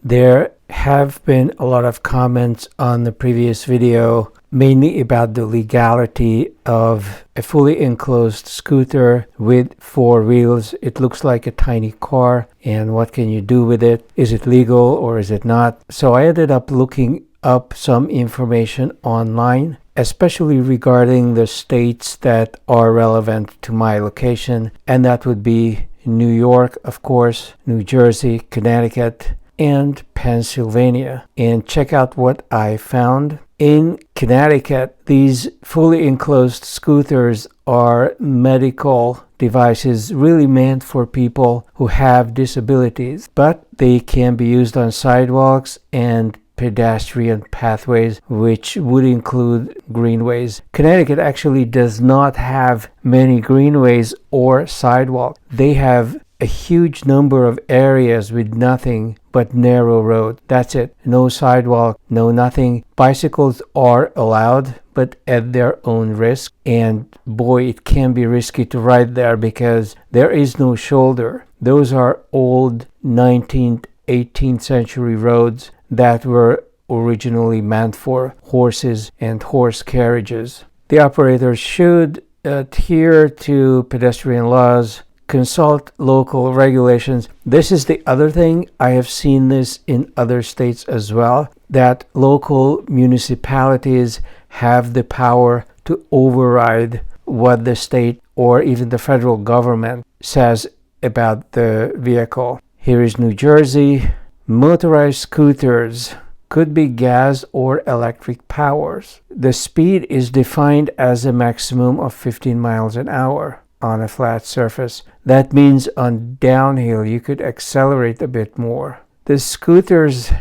There have been a lot of comments on the previous video, mainly about the legality of a fully enclosed scooter with four wheels. It looks like a tiny car, and what can you do with it? Is it legal or is it not? So I ended up looking up some information online, especially regarding the states that are relevant to my location, and that would be New York, of course, New Jersey, Connecticut, and Pennsylvania. And check out what I found. In Connecticut, these fully enclosed scooters are medical devices really meant for people who have disabilities, but they can be used on sidewalks and pedestrian pathways, which would include greenways. Connecticut actually does not have many greenways or sidewalks. They have a huge number of areas with nothing but narrow road. That's it. No sidewalk, no nothing. Bicycles are allowed, but at their own risk. And boy, it can be risky to ride there because there is no shoulder. Those are old 19th, 18th century roads that were originally meant for horses and horse carriages. The operators should adhere to pedestrian laws, consult local regulations. This is the other thing. I have seen this in other states as well, that local municipalities have the power to override what the state or even the federal government says about the vehicle. Here is New Jersey. Motorized scooters could be gas or electric powers. The speed is defined as a maximum of 15 miles an hour on a flat surface. That means on downhill you could accelerate a bit more. The scooters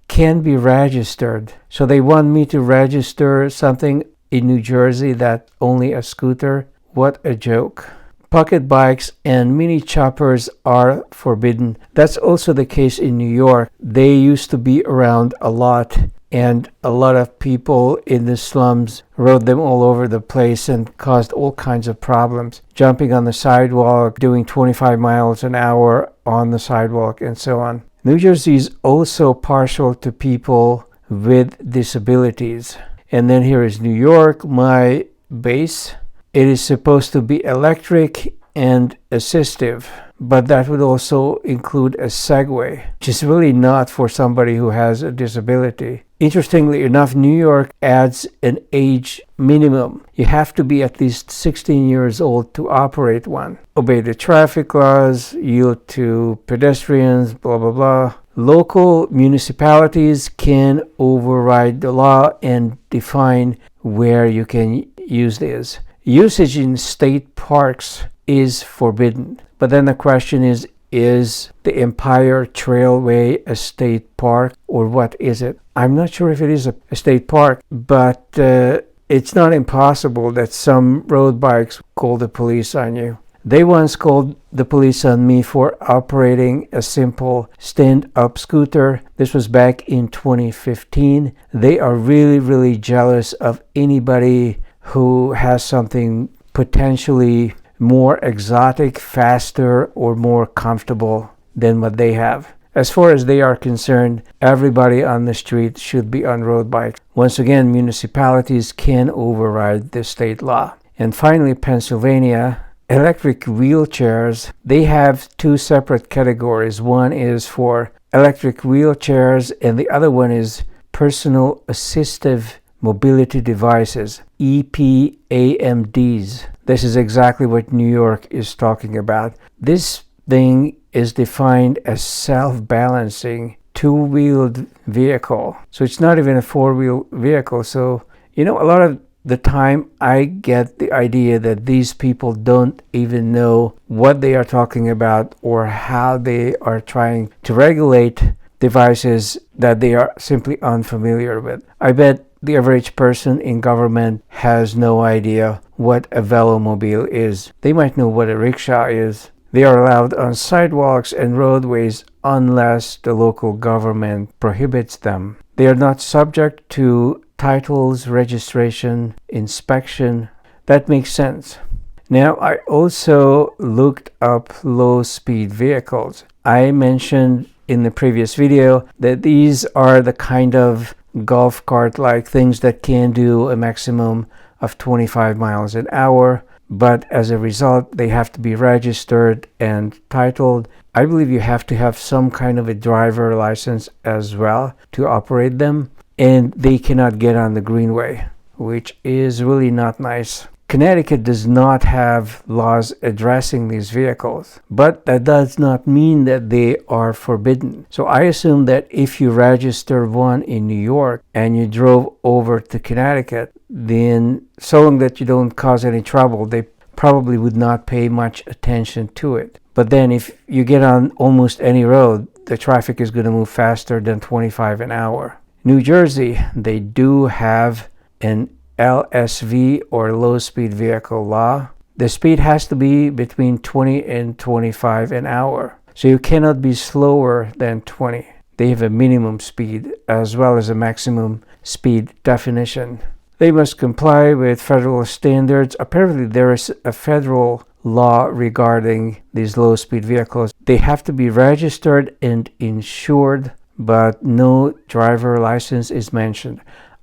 can be registered. So they want me to register something in New Jersey that's only a scooter? What a joke. Pocket bikes and mini choppers are forbidden. That's also the case in New York. They used to be around a lot, and a lot of people in the slums rode them all over the place and caused all kinds of problems. Jumping on the sidewalk, doing 25 miles an hour on the sidewalk, and so on. New Jersey is also partial to people with disabilities. And then here is New York, my base. It is supposed to be electric and assistive, but that would also include a Segway, which is really not for somebody who has a disability. Interestingly enough, New York adds an age minimum. You have to be at least 16 years old to operate one. Obey the traffic laws, yield to pedestrians, blah, blah, blah. Local municipalities can override the law and define where you can use this. Usage in state parks is forbidden. But then the question is the Empire Trailway a state park or what is it? I'm not sure if it is a state park, but it's not impossible that some road bikes call the police on you. They once called the police on me for operating a simple stand-up scooter. This was back in 2015. They are really, really jealous of anybody who has something potentially more exotic, faster, or more comfortable than what they have. As far as they are concerned, everybody on the street should be on road bikes. Once again, municipalities can override the state law. And finally, Pennsylvania, electric wheelchairs. They have two separate categories. One is for electric wheelchairs, and the other one is personal assistive mobility devices, EPAMDs. This is exactly what New York is talking about. This thing is defined as self-balancing two-wheeled vehicle. So it's not even a four-wheel vehicle. So, a lot of the time I get the idea that these people don't even know what they are talking about or how they are trying to regulate devices that they are simply unfamiliar with. I bet the average person in government has no idea what a velomobile is. They might know what a rickshaw is. They are allowed on sidewalks and roadways unless the local government prohibits them. They are not subject to titles, registration, inspection. That makes sense. Now, I also looked up low-speed vehicles. I mentioned in the previous video that these are the kind of golf cart like things that can do a maximum of 25 miles an hour, but as a result they have to be registered and titled. I believe you have to have some kind of a driver license as well to operate them, and they cannot get on the greenway, which is really not nice. Connecticut does not have laws addressing these vehicles, but that does not mean that they are forbidden. So I assume that if you register one in New York and you drove over to Connecticut, then so long that you don't cause any trouble, they probably would not pay much attention to it. But then if you get on almost any road, the traffic is going to move faster than 25 an hour. New Jersey, they do have an LSV or low speed vehicle law. The speed has to be between 20 and 25 an hour. So you cannot be slower than 20. They have a minimum speed as well as a maximum speed definition. They must comply with federal standards. Apparently there is a federal law regarding these low speed vehicles. They have to be registered and insured, but no driver license is mentioned.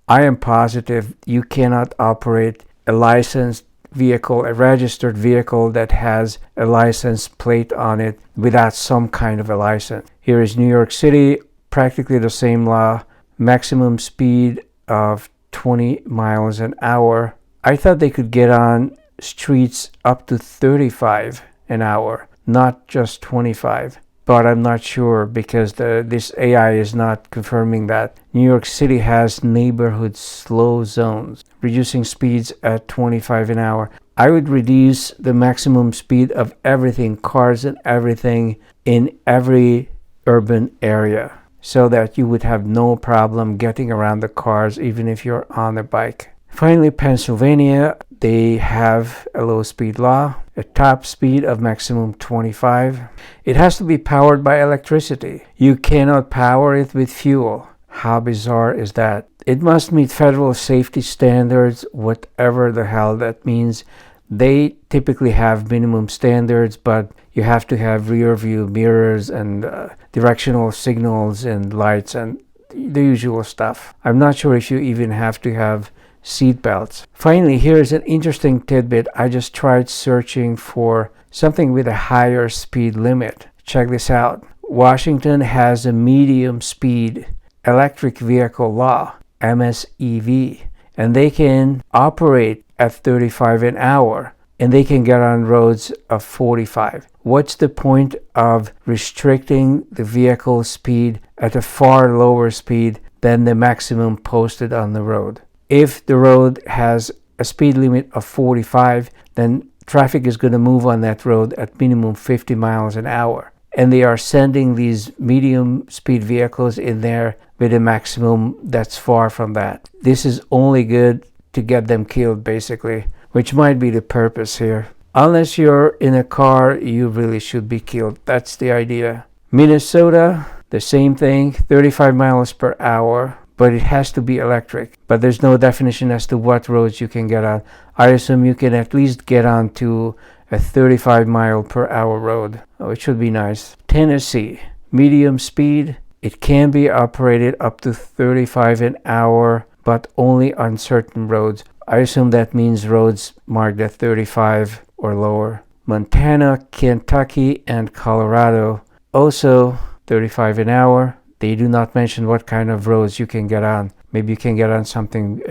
I am positive you cannot operate a licensed vehicle, a registered vehicle that has a license plate on it without some kind of a license. Here is New York City, practically the same law, maximum speed of 20 miles an hour. I thought they could get on streets up to 35 an hour, not just 25. But I'm not sure because this AI is not confirming that. New York City has neighborhood slow zones, reducing speeds at 25 an hour. I would reduce the maximum speed of everything, cars and everything, in every urban area, so that you would have no problem getting around the cars even if you're on a bike. Finally, Pennsylvania, they have a low speed law, a top speed of maximum 25. It has to be powered by electricity. You cannot power it with fuel. How bizarre is that? It must meet federal safety standards, whatever the hell that means. They typically have minimum standards, but you have to have rear view mirrors and directional signals and lights and the usual stuff. I'm not sure if you even have to have seat belts. Finally, here's an interesting tidbit. I just tried searching for something with a higher speed limit. Check this out. Washington has a medium speed electric vehicle law, MSEV, and they can operate at 35 an hour and they can get on roads of 45. What's the point of restricting the vehicle speed at a far lower speed than the maximum posted on the road? If the road has a speed limit of 45, then traffic is going to move on that road at minimum 50 miles an hour. And they are sending these medium speed vehicles in there with a maximum that's far from that. This is only good to get them killed, basically, which might be the purpose here. Unless you're in a car, you really should be killed. That's the idea. Minnesota, the same thing, 35 miles per hour. But it has to be electric. But there's no definition as to what roads you can get on. I assume you can at least get on to a 35 mile per hour road. Oh, it should be nice. Tennessee, medium speed. It can be operated up to 35 an hour, but only on certain roads. I assume that means roads marked at 35 or lower. Montana, Kentucky, and Colorado, also 35 an hour. They do not mention what kind of roads you can get on. Maybe you can get on something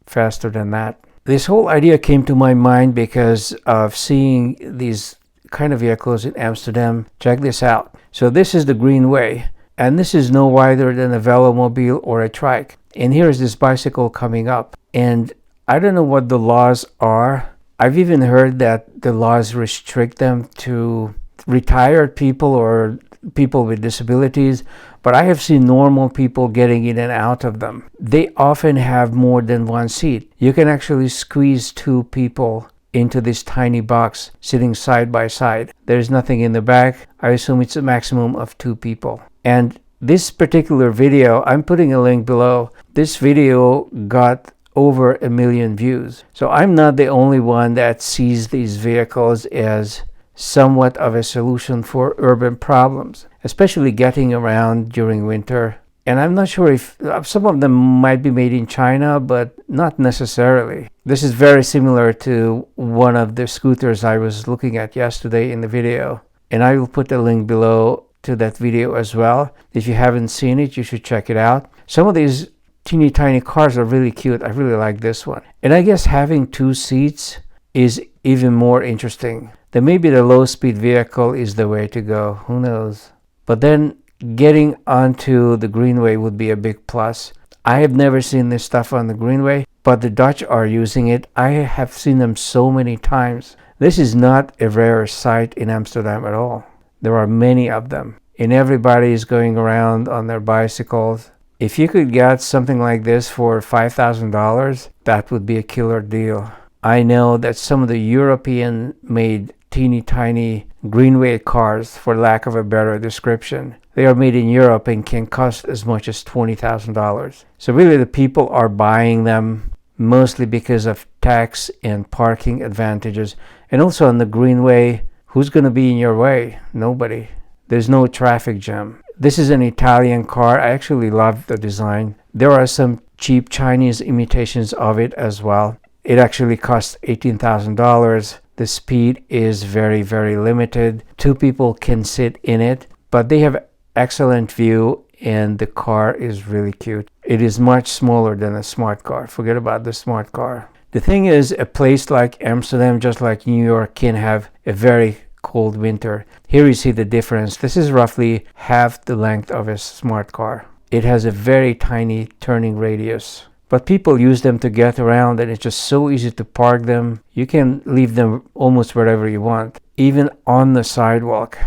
faster than that. This whole idea came to my mind because of seeing these kind of vehicles in Amsterdam. Check this out. So this is the Greenway, and this is no wider than a velomobile or a trike. And here's this bicycle coming up. And I don't know what the laws are. I've even heard that the laws restrict them to retired people or people with disabilities, but I have seen normal people getting in and out of them. They often have more than one seat. You can actually squeeze two people into this tiny box sitting side by side. There's nothing in the back. I assume it's a maximum of two people. And this particular video, I'm putting a link below. This video got over 1 million views. So I'm not the only one that sees these vehicles as somewhat of a solution for urban problems, especially getting around during winter. And I'm not sure if some of them might be made in China, but not necessarily. This is very similar to one of the scooters I was looking at yesterday in the video. And I will put a link below to that video as well. If you haven't seen it, you should check it out. Some of these teeny tiny cars are really cute. I really like this one. And I guess having 2 seats is even more interesting. Then maybe the low speed vehicle is the way to go. Who knows? But then getting onto the Greenway would be a big plus. I have never seen this stuff on the Greenway, but the Dutch are using it. I have seen them so many times. This is not a rare sight in Amsterdam at all. There are many of them, and everybody is going around on their bicycles. If you could get something like this for $5,000, that would be a killer deal. I know that some of the European-made teeny tiny Greenway cars, for lack of a better description, they are made in Europe and can cost as much as $20,000. So really the people are buying them mostly because of tax and parking advantages. And also on the Greenway, who's going to be in your way? Nobody. There's no traffic jam. This is an Italian car. I actually love the design. There are some cheap Chinese imitations of it as well. It actually costs $18,000. The speed is very, very limited. 2 people can sit in it, but they have excellent view and the car is really cute. It is much smaller than a smart car. Forget about the smart car. The thing is, a place like Amsterdam, just like New York, can have a very cold winter. Here you see the difference. This is roughly half the length of a smart car. It has a very tiny turning radius. But people use them to get around, and it's just so easy to park them. You can leave them almost wherever you want, even on the sidewalk.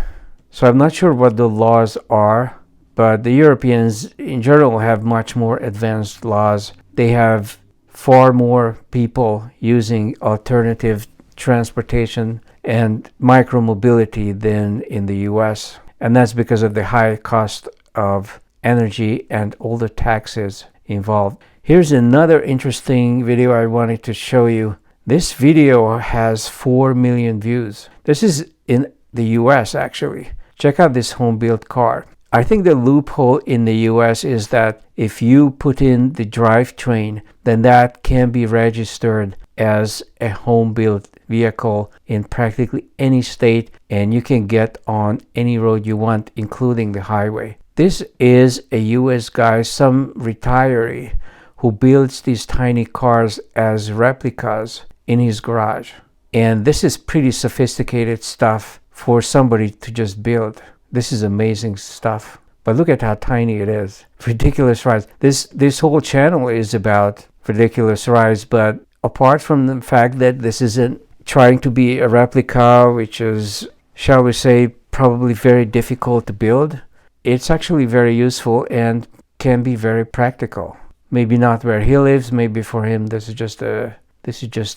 So I'm not sure what the laws are, but the Europeans in general have much more advanced laws. They have far more people using alternative transportation and micromobility than in the US. And that's because of the high cost of energy and all the taxes involved. Here's another interesting video I wanted to show you. This video has 4 million views. This is in the US actually. Check out this home-built car. I think the loophole in the US is that if you put in the drivetrain, then that can be registered as a home-built vehicle in practically any state, and you can get on any road you want, including the highway. This is a US guy, some retiree, who builds these tiny cars as replicas in his garage. And this is pretty sophisticated stuff for somebody to just build. This is amazing stuff. But look at how tiny it is. Ridiculous rides. This whole channel is about ridiculous rides, but apart from the fact that this isn't trying to be a replica, which is, shall we say, probably very difficult to build, it's actually very useful and can be very practical. Maybe not where he lives, maybe for him this is just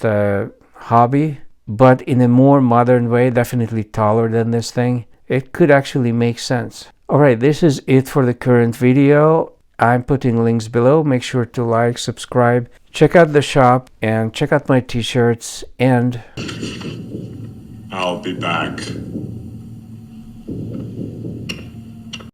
a hobby, but in a more modern way, definitely taller than this thing, it could actually make sense. Alright, this is it for the current video. I'm putting links below. Make sure to like, subscribe, check out the shop, and check out my t-shirts, and I'll be back.